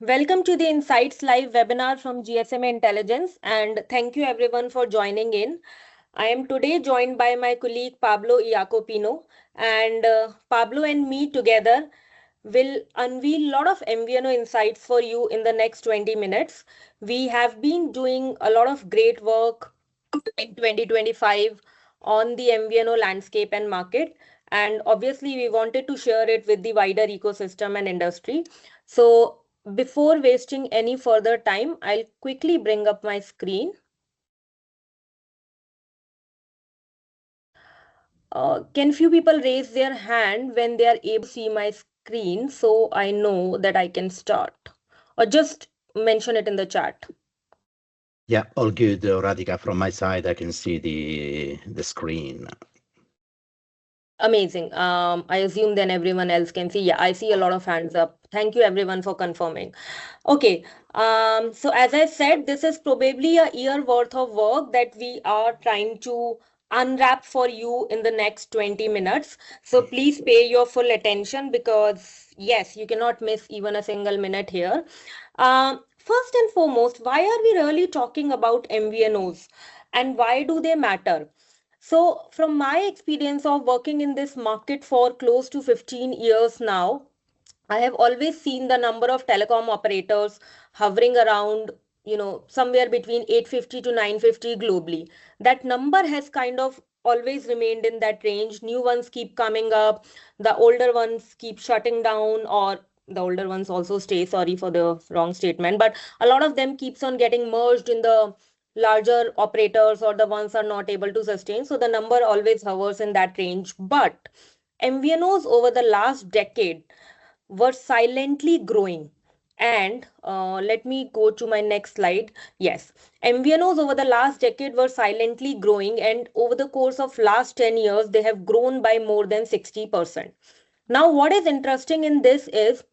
Welcome to the Insights Live webinar from GSMA Intelligence, and thank you everyone for joining in. I am today joined by my colleague Pablo Iacopino, and Pablo and me together will unveil a lot of MVNO insights for you in the next 20 minutes. We have been doing a lot of great work in 2025 on the MVNO landscape and market. And obviously, we wanted to share it with the wider ecosystem and industry. So, before wasting any further time, I'll quickly bring up my screen. Can few people raise their hand when they are able to see my screen so I know that I can start? Or just mention it in the chat. Yeah, all good, Radhika. From my side, I can see the screen. Amazing. I assume then everyone else can see. Yeah, I see a lot of hands up. Thank you everyone for confirming. Okay. So as I said, this is probably a year worth of work that we are trying to unwrap for you in the next 20 minutes. So please pay your full attention because yes, you cannot miss even a single minute here. First and foremost, why are we really talking about MVNOs and why do they matter? So, from my experience of working in this market for close to 15 years now, I have always seen the number of telecom operators hovering around, somewhere between 850 to 950 globally. That number has kind of always remained in that range. New ones keep coming up, the older ones keep shutting down, or the older ones also stay, sorry for the wrong statement, but a lot of them keeps on getting merged in the larger operators or the ones are not able to sustain. So the number always hovers in that range. But MVNOs over the last decade were silently growing. And let me go to my next slide. Yes, MVNOs over the last decade were silently growing, and over the course of last 10 years, they have grown by more than 60%. Now, what is interesting in this is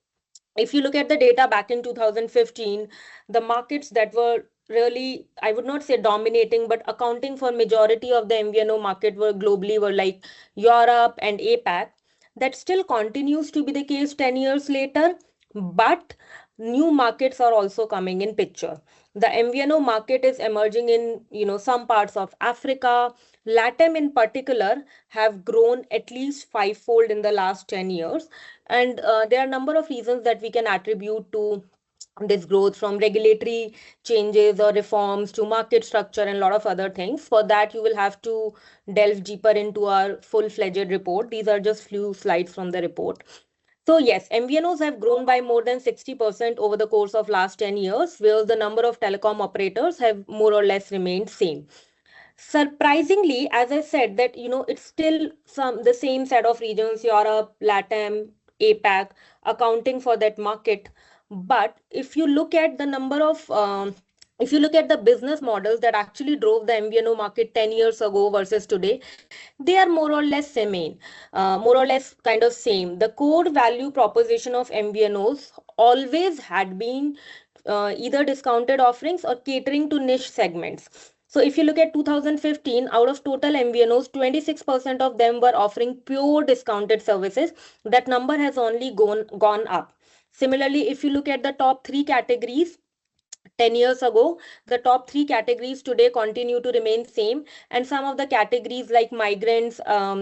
if you look at the data back in 2015, the markets that were really, I would not say dominating, but accounting for majority of the MVNO market were globally were like Europe and APAC. That still continues to be the case 10 years later, but new markets are also coming in picture. The MVNO market is emerging in, some parts of Africa. LATAM in particular have grown at least fivefold in the last 10 years. And there are a number of reasons that we can attribute to this growth, from regulatory changes or reforms to market structure and a lot of other things. For that, you will have to delve deeper into our full-fledged report. These are just few slides from the report. So yes, MVNOs have grown by more than 60% over the course of last 10 years, whereas the number of telecom operators have more or less remained same. Surprisingly, as I said, that it's still the same set of regions, Europe, LATAM, APAC, accounting for that market. But if you look at the business models that actually drove the MVNO market 10 years ago versus today, they are more or less same, more or less kind of same. The core value proposition of MVNOs always had been either discounted offerings or catering to niche segments. So if you look at 2015, out of total MVNOs, 26% of them were offering pure discounted services. That number has only gone up. Similarly, if you look at the top three categories, 10 years ago, the top three categories today continue to remain same, and some of the categories like migrants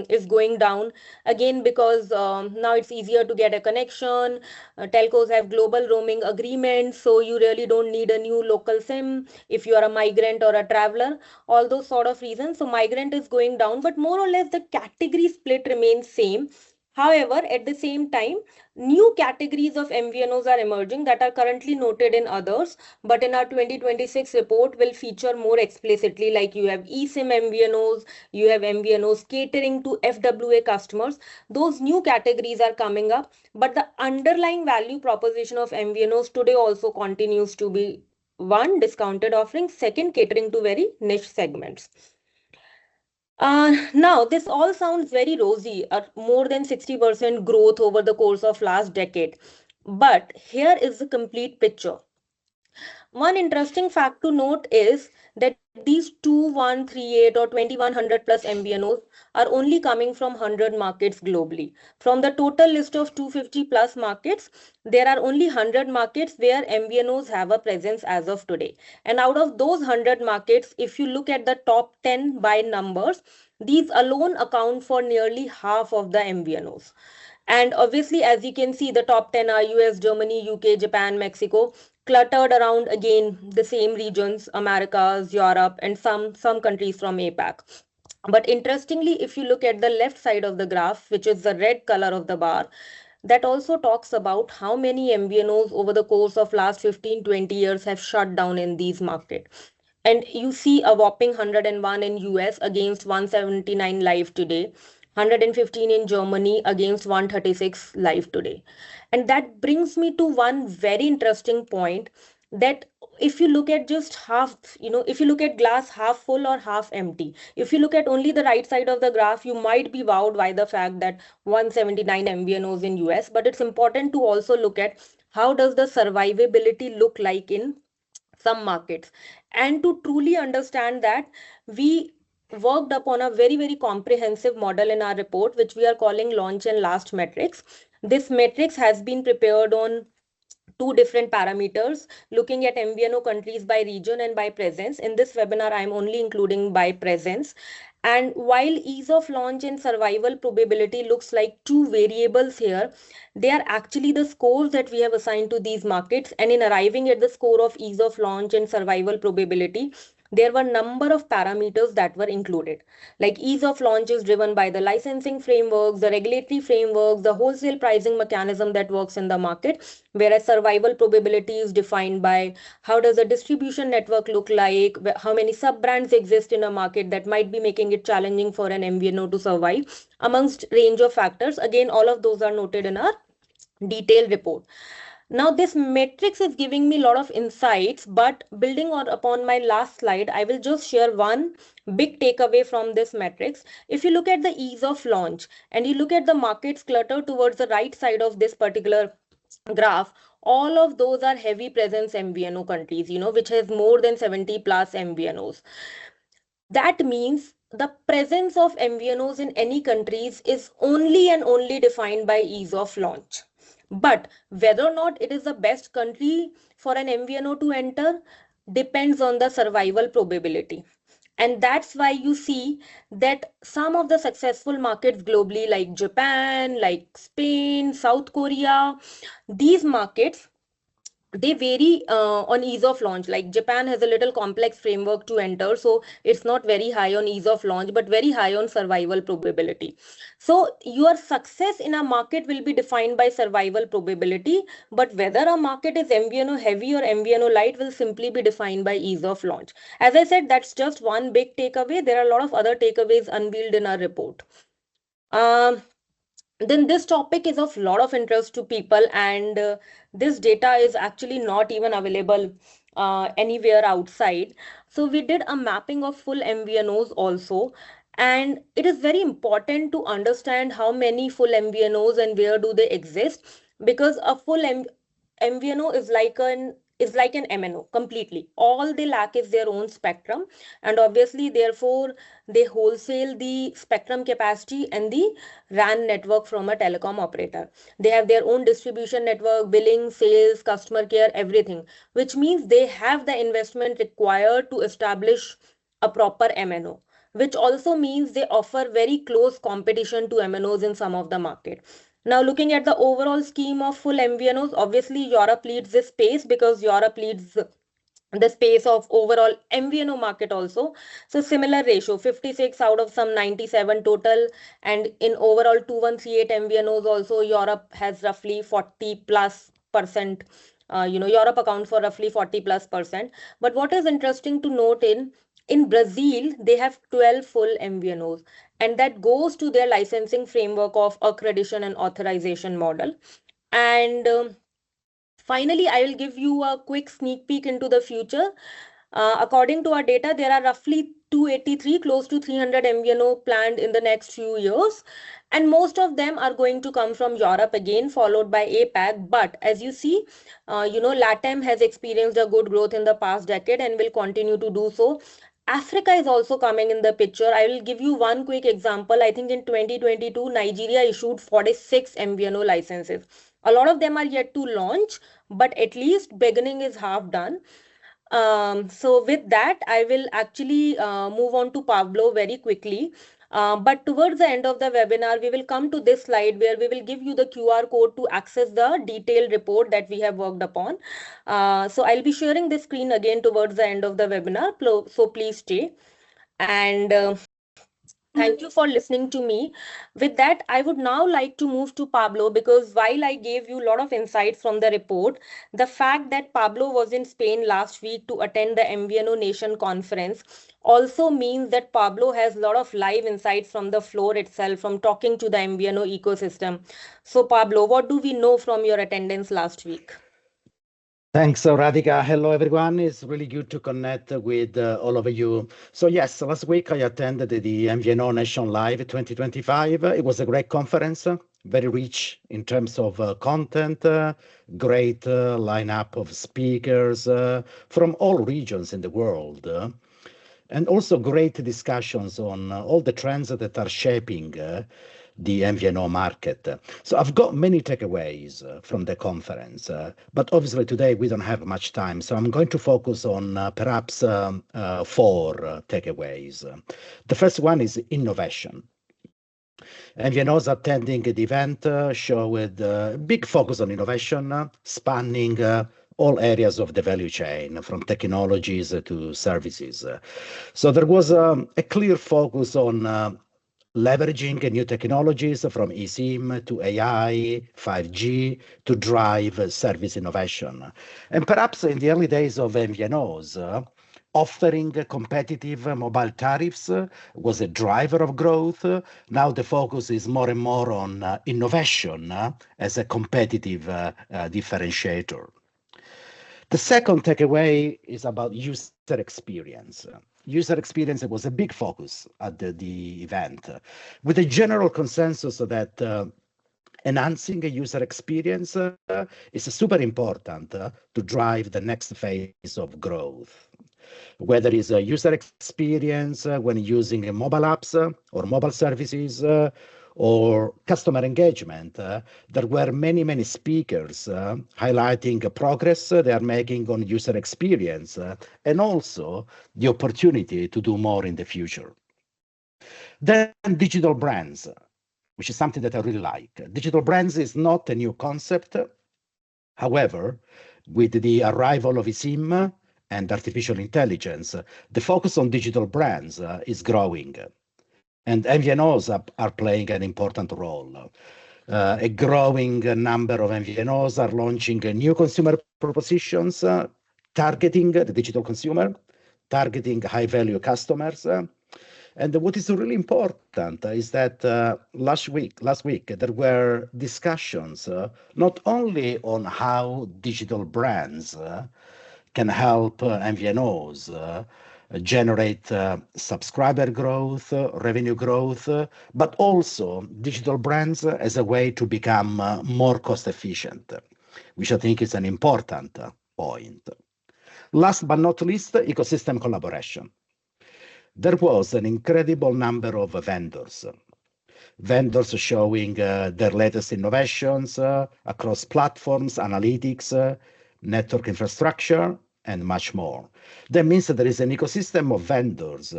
is going down again because now it's easier to get a connection. Telcos have global roaming agreements, so you really don't need a new local SIM if you are a migrant or a traveler. All those sort of reasons. So migrant is going down, but more or less the category split remains same. However, at the same time, new categories of MVNOs are emerging that are currently noted in others, but in our 2026 report will feature more explicitly. Like you have eSIM MVNOs, you have MVNOs catering to FWA customers. Those new categories are coming up, but the underlying value proposition of MVNOs today also continues to be one, discounted offerings, second, catering to very niche segments. Now, this all sounds very rosy, more than 60% growth over the course of last decade. But here is the complete picture. One interesting fact to note is that these 2138 or 2100 plus MVNOs are only coming from 100 markets globally. From the total list of 250 plus markets, there are only 100 markets where MVNOs have a presence as of today. And out of those 100 markets, if you look at the top 10 by numbers, these alone account for nearly half of the MVNOs. And obviously, as you can see, the top 10 are US, Germany, UK, Japan, Mexico, cluttered around again the same regions, Americas, Europe, and some countries from APAC. But interestingly, if you look at the left side of the graph, which is the red color of the bar, that also talks about how many MVNOs over the course of last 15-20 years have shut down in these markets. And you see a whopping 101 in US against 179 live today, 115 in Germany against 136 live today. And that brings me to one very interesting point, that if you look at just half, if you look at glass half full or half empty, if you look at only the right side of the graph, you might be wowed by the fact that 179 MVNOs in US. But it's important to also look at how does the survivability look like in some markets. And to truly understand that, we worked upon a very comprehensive model in our report, which we are calling launch and last metrics. This matrix has been prepared on two different parameters, looking at MVNO countries by region and by presence. In this webinar, I am only including by presence. And while ease of launch and survival probability looks like two variables here, they are actually the scores that we have assigned to these markets. And in arriving at the score of ease of launch and survival probability, there were number of parameters that were included. Like ease of launch is driven by the licensing frameworks, the regulatory frameworks, the wholesale pricing mechanism that works in the market, whereas survival probability is defined by how does the distribution network look like, how many sub brands exist in a market that might be making it challenging for an MVNO to survive, amongst range of factors. Again, all of those are noted in our detailed report. Now, this matrix is giving me a lot of insights, but building on upon my last slide, I will just share one big takeaway from this matrix. If you look at the ease of launch and you look at the markets clutter towards the right side of this particular graph, all of those are heavy presence MVNO countries, which has more than 70 plus MVNOs. That means the presence of MVNOs in any countries is only and only defined by ease of launch. But whether or not it is the best country for an MVNO to enter depends on the survival probability. And that's why you see that some of the successful markets globally, like Japan, like Spain, South Korea, these markets, they vary on ease of launch. Like Japan has a little complex framework to enter, so it's not very high on ease of launch, but very high on survival probability. So your success in a market will be defined by survival probability, but whether a market is MVNO heavy or MVNO light will simply be defined by ease of launch. As I said, that's just one big takeaway. There are a lot of other takeaways unveiled in our report. um then this topic is of lot of interest to people, and this data is actually not even available anywhere outside. So we did a mapping of full MVNOs also, and it is very important to understand how many full MVNOs and where do they exist, because a full MVNO is like an MNO completely. All they lack is their own spectrum, and obviously, therefore, they wholesale the spectrum capacity and the RAN network from a telecom operator. They have their own distribution network, billing, sales, customer care, everything, which means they have the investment required to establish a proper MNO, which also means they offer very close competition to MNOs in some of the market. Now, looking at the overall scheme of full MVNOs, obviously Europe leads this space because Europe leads the space of overall MVNO market also. So similar ratio, 56 out of some 97 total. And in overall 2138 MVNOs also, Europe has roughly 40 plus percent. Europe accounts for roughly 40 plus percent. But what is interesting to note, in Brazil, they have 12 full MVNOs, and that goes to their licensing framework of accreditation and authorization model. And finally, I will give you a quick sneak peek into the future. According to our data, there are roughly 283, close to 300 MVNO planned in the next few years. And most of them are going to come from Europe again, followed by APAC. But as you see, LATAM has experienced a good growth in the past decade and will continue to do so. Africa is also coming in the picture. I will give you one quick example. I think in 2022, Nigeria issued 46 MVNO licenses. A lot of them are yet to launch, but at least beginning is half done. So with that, I will actually move on to Pablo very quickly. But towards the end of the webinar, we will come to this slide where we will give you the QR code to access the detailed report that we have worked upon. So I'll be sharing this screen again towards the end of the webinar. So please stay. And thank you for listening to me. With that, I would now like to move to Pablo because while I gave you a lot of insights from the report, the fact that Pablo was in Spain last week to attend the MVNO Nation conference also means that Pablo has a lot of live insights from the floor itself, from talking to the MVNO ecosystem. So, Pablo, what do we know from your attendance last week? Thanks, Radhika. Hello, everyone. It's really good to connect with all of you. So yes, last week I attended the MVNO Nation Live 2025. It was a great conference, very rich in terms of content, great lineup of speakers from all regions in the world. And also great discussions on all the trends that are shaping the MVNO market. So I've got many takeaways from the conference, but obviously today we don't have much time. So I'm going to focus on perhaps four takeaways. The first one is innovation. MVNOs attending the event showed a big focus on innovation, spanning all areas of the value chain, from technologies to services. So there was a clear focus on leveraging new technologies from eSIM to AI, 5G to drive service innovation. And perhaps in the early days of MVNOs, offering competitive mobile tariffs was a driver of growth. Now the focus is more and more on innovation as a competitive differentiator. The second takeaway is about user experience. User experience was a big focus at the event, with a general consensus that enhancing a user experience is super important to drive the next phase of growth. Whether it's a user experience when using mobile apps or mobile services or customer engagement, there were many speakers highlighting progress they are making on user experience and also the opportunity to do more in the future. Then digital brands, which is something that I really like. Digital brands is not a new concept. However, with the arrival of eSIM and artificial intelligence, the focus on digital brands is growing. And MVNOs are playing an important role. A growing number of MVNOs are launching new consumer propositions, targeting the digital consumer, targeting high-value customers. And what is really important is that last week there were discussions not only on how digital brands can help MVNOs generate subscriber growth, revenue growth, but also digital brands as a way to become more cost efficient, which I think is an important point. Last but not least, ecosystem collaboration. There was an incredible number of vendors showing their latest innovations across platforms, analytics, network infrastructure, and much more. That means that there is an ecosystem of vendors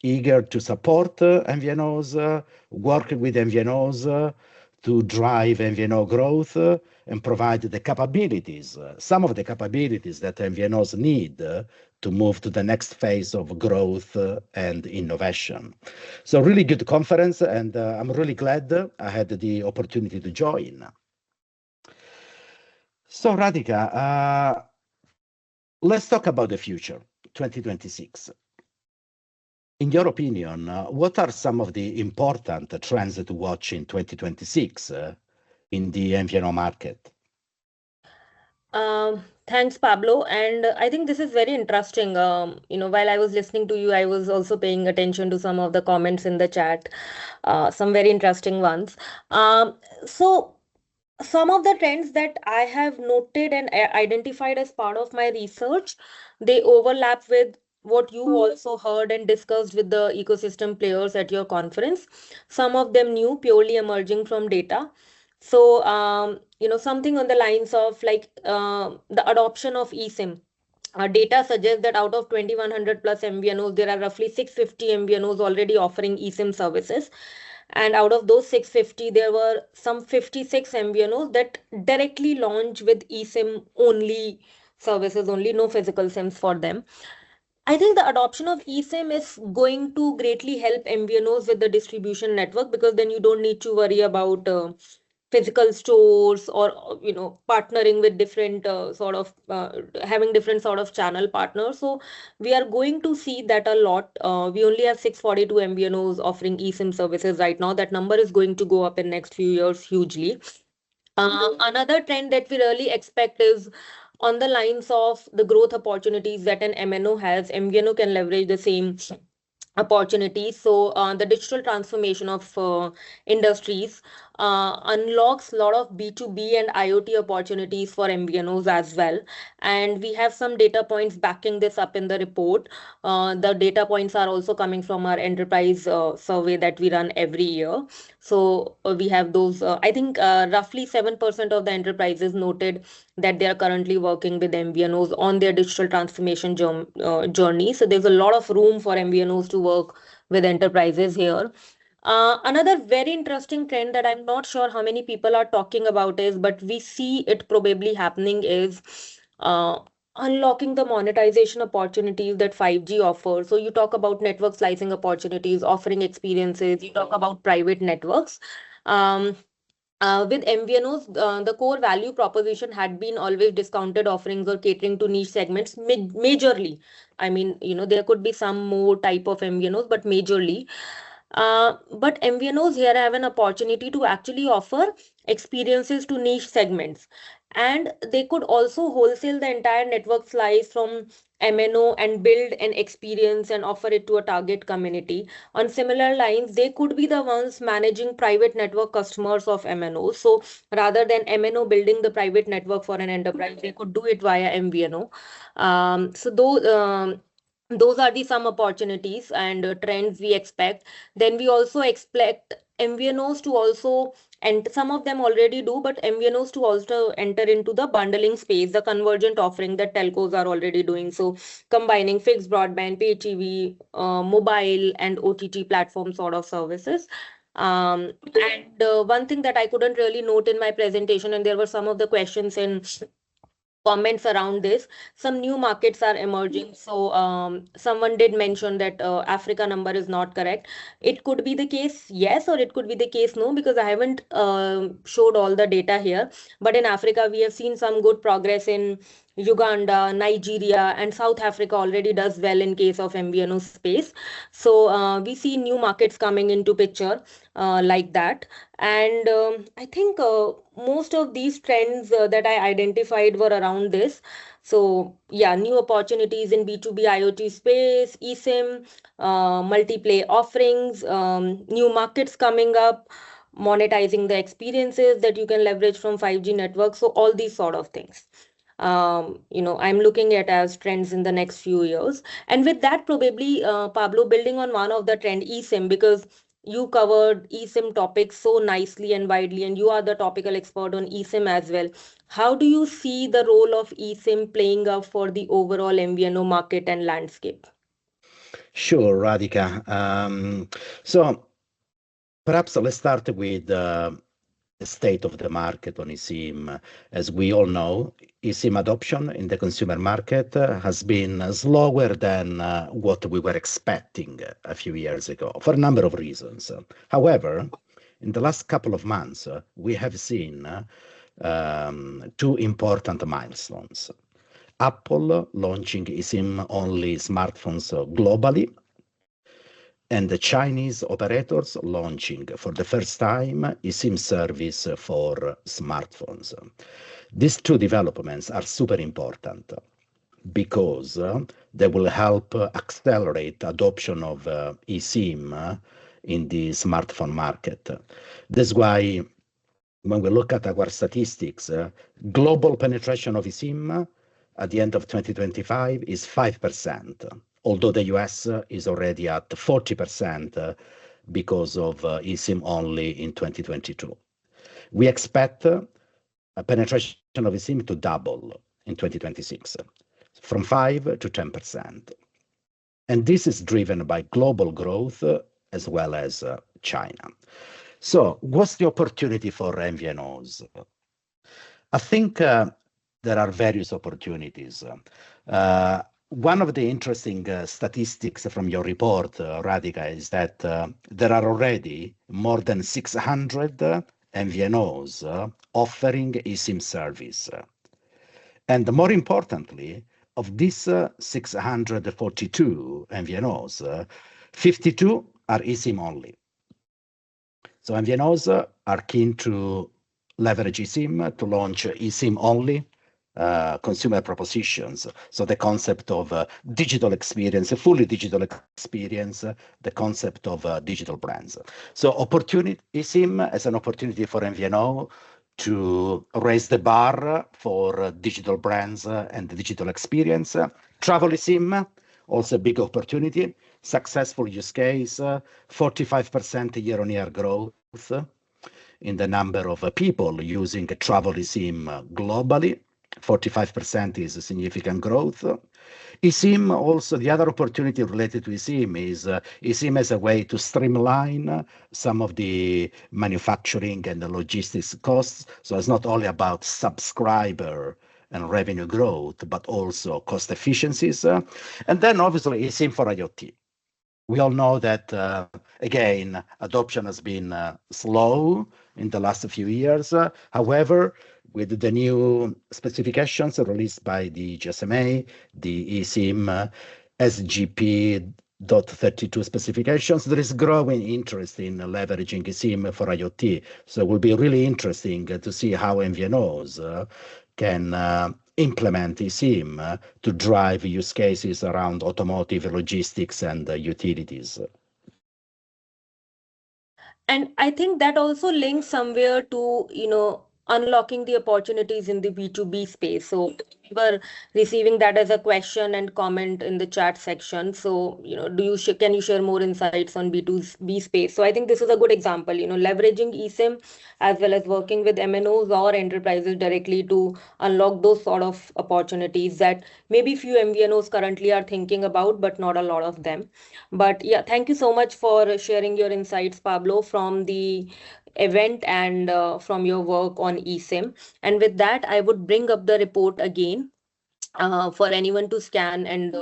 eager to support MVNOs, work with MVNOs to drive MVNO growth and provide the capabilities, some of the capabilities that MVNOs need to move to the next phase of growth and innovation. So really good conference, and I'm really glad I had the opportunity to join. So Radhika, let's talk about the future, 2026. In your opinion, what are some of the important trends to watch in 2026 in the MVNO market? Thanks, Pablo. And I think this is very interesting. While I was listening to you, I was also paying attention to some of the comments in the chat, some very interesting ones. So, some of the trends that I have noted and identified as part of my research, they overlap with what you also heard and discussed with the ecosystem players at your conference. Some of them new, purely emerging from data. So, something on the lines of like the adoption of eSIM. Data suggests that out of 2100 plus MVNOs, there are roughly 650 MVNOs already offering eSIM services. And out of those 650, there were some 56 MVNOs that directly launch with eSIM only services, only no physical SIMs for them. I think the adoption of eSIM is going to greatly help MVNOs with the distribution network, because then you don't need to worry about physical stores or partnering with different having different sort of channel partners. So we are going to see that a lot. We only have 642 MVNOs offering eSIM services right now. That number is going to go up in next few years hugely. Another trend that we really expect is on the lines of the growth opportunities that an MNO has. MVNO can leverage the same opportunities. So the digital transformation of industries unlocks a lot of B2B and IoT opportunities for MVNOs as well. And we have some data points backing this up in the report. The data points are also coming from our enterprise survey that we run every year. So we have those. I think roughly 7% of the enterprises noted that they are currently working with MVNOs on their digital transformation journey. So there's a lot of room for MVNOs to work with enterprises here. Another very interesting trend that I'm not sure how many people are talking about is, but we see it probably happening, is uh, unlocking the monetization opportunities that 5G offers. So you talk about network slicing opportunities, offering experiences, you talk about private networks. Um, with MVNOs, the core value proposition had been always discounted offerings or catering to niche segments majorly. I mean, there could be some more type of MVNOs, but majorly. But MVNOs here have an opportunity to actually offer experiences to niche segments. And they could also wholesale the entire network slice from MNO and build an experience and offer it to a target community. On similar lines, they could be the ones managing private network customers of MNOs. So rather than MNO building the private network for an enterprise, they could do it via MVNO. Those are the some opportunities and trends we expect. Then we also expect MVNOs to also, and some of them already do, but MVNOs to also enter into the bundling space, the convergent offering that telcos are already doing. So combining fixed broadband, pay TV, mobile, and OTT platform sort of services. And one thing that I couldn't really note in my presentation, and there were some of the questions in comments around this, some new markets are emerging. So someone did mention that Africa number is not correct. It could be the case yes, or it could be the case no, because I haven't showed all the data here. But in Africa we have seen some good progress in Uganda, Nigeria, and South Africa already does well in case of MVNO space. So we see new markets coming into picture like that. And I think most of these trends that I identified were around this. So yeah, new opportunities in B2B IoT space, eSIM, multiplay offerings, new markets coming up, monetizing the experiences that you can leverage from 5G networks. So all these sort of things. I'm looking at as trends in the next few years. And with that, probably, Pablo, building on one of the trend, eSIM, because you covered eSIM topics so nicely and widely, and you are the topical expert on eSIM as well. How do you see the role of eSIM playing up for the overall MVNO market and landscape? Sure, Radhika. So perhaps let's start with the state of the market on eSIM. As we all know, eSIM adoption in the consumer market has been slower than what we were expecting a few years ago for a number of reasons. However, in the last couple of months, we have seen two important milestones. Apple launching eSIM-only smartphones globally, and the Chinese operators launching for the first time eSIM service for smartphones. These two developments are super important because they will help accelerate adoption of eSIM in the smartphone market. That's why when we look at our statistics, global penetration of eSIM at the end of 2025 is 5%, although the US is already at 40% because of eSIM only in 2022. We expect a penetration of eSIM to double in 2026, from 5 to 10%. And this is driven by global growth as well as China. So what's the opportunity for MVNOs? I think there are various opportunities. One of the interesting statistics from your report, Radhika, is that there are already more than 600 MVNOs offering eSIM service. And more importantly, of these 642 MVNOs, 52 are eSIM only. So MVNOs are keen to leverage eSIM to launch eSIM only consumer propositions. So the concept of digital experience, a fully digital experience, the concept of digital brands. So opportunity eSIM as an opportunity for MVNO to raise the bar for digital brands and the digital experience. Travel eSIM, also a big opportunity. Successful use case, 45% year-on-year growth in the number of people using a travel eSIM globally. 45% is a significant growth. eSIM, also the other opportunity related to eSIM is eSIM as a way to streamline some of the manufacturing and the logistics costs. So it's not only about subscriber and revenue growth, but also cost efficiencies. And then obviously eSIM for IoT. We all know that, again, adoption has been slow in the last few years. However, with the new specifications released by the GSMA, the eSIM SGP.32 specifications, there is growing interest in leveraging eSIM for IoT. So it will be really interesting to see how MVNOs can implement eSIM to drive use cases around automotive, logistics, and utilities. And I think that also links somewhere to, unlocking the opportunities in the B2B space. So we were receiving that as a question and comment in the chat section. So, can you share more insights on B2B space? So I think this is a good example, leveraging eSIM as well as working with MNOs or enterprises directly to unlock those sort of opportunities that maybe few MVNOs currently are thinking about, but not a lot of them. But yeah, thank you so much for sharing your insights, Pablo, from the event and from your work on eSIM. And with that, I would bring up the report again for anyone to scan and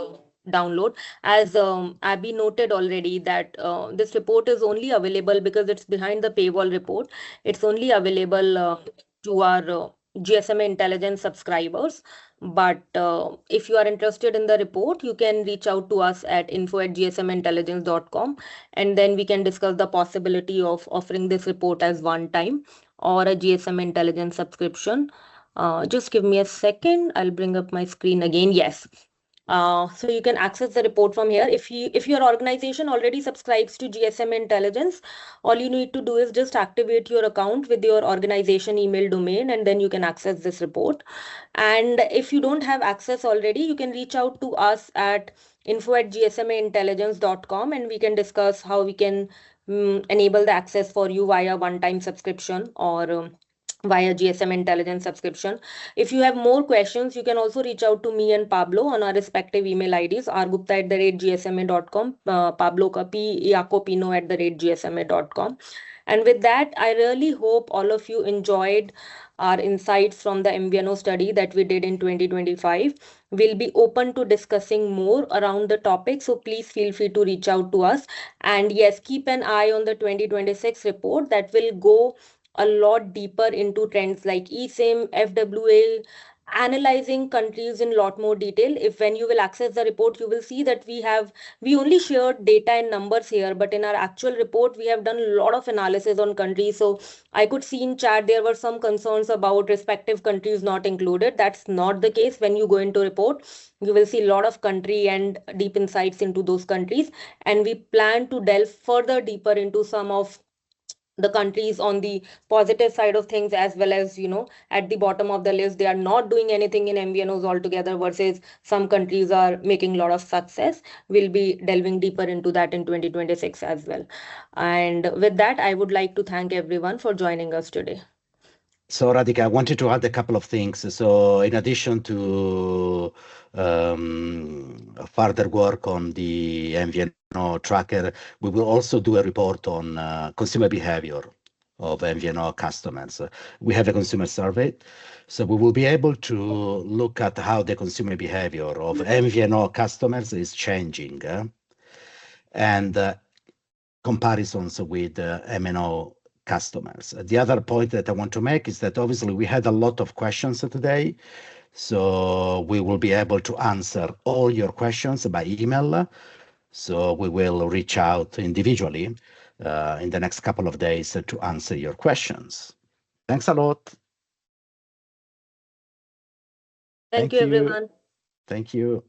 download. As Abby noted already, that this report is only available because it's behind the paywall report. It's only available to our GSMA Intelligence subscribers. But if you are interested in the report, you can reach out to us at info@gsmintelligence.com, and then we can discuss the possibility of offering this report as one time or a GSM Intelligence subscription. Just give me a second. I'll bring up my screen again. Yes. So you can access the report from here. If your organization already subscribes to GSM Intelligence, all you need to do is just activate your account with your organization email domain, and then you can access this report. And if you don't have access already, you can reach out to us at info@gsmaintelligence.com, and we can discuss how we can enable the access for you via one-time subscription or via GSM Intelligence subscription. If you have more questions, you can also reach out to me and Pablo on our respective email IDs, rgupta@gsma.com, Pablo ka Iacopino@gsma.com. And with that, I really hope all of you enjoyed our insights from the MVNO study that we did in 2025. We'll be open to discussing more around the topic, so please feel free to reach out to us. And yes, keep an eye on the 2026 report that will go a lot deeper into trends like eSIM, FWA, analyzing countries in lot more detail. If when you will access the report, you will see that we only shared data and numbers here, but in our actual report we have done a lot of analysis on countries. So I could see in chat there were some concerns about respective countries not included. That's not the case. When you go into report, you will see a lot of country and deep insights into those countries, and we plan to delve further deeper into some of the countries on the positive side of things, as well as at the bottom of the list they are not doing anything in MVNOs altogether, versus some countries are making a lot of success. We'll be delving deeper into that in 2026 as well. And with that, I would like to thank everyone for joining us today. So, Radhika, I wanted to add a couple of things. So, in addition to further work on the MVNO tracker, we will also do a report on consumer behavior of MVNO customers. We have a consumer survey, so we will be able to look at how the consumer behavior of MVNO customers is changing, and comparisons with MNO customers. The other point that I want to make is that obviously we had a lot of questions today, so we will be able to answer all your questions by email. So we will reach out individually in the next couple of days to answer your questions. Thanks a lot. Thank you, Thank you. everyone. Thank you.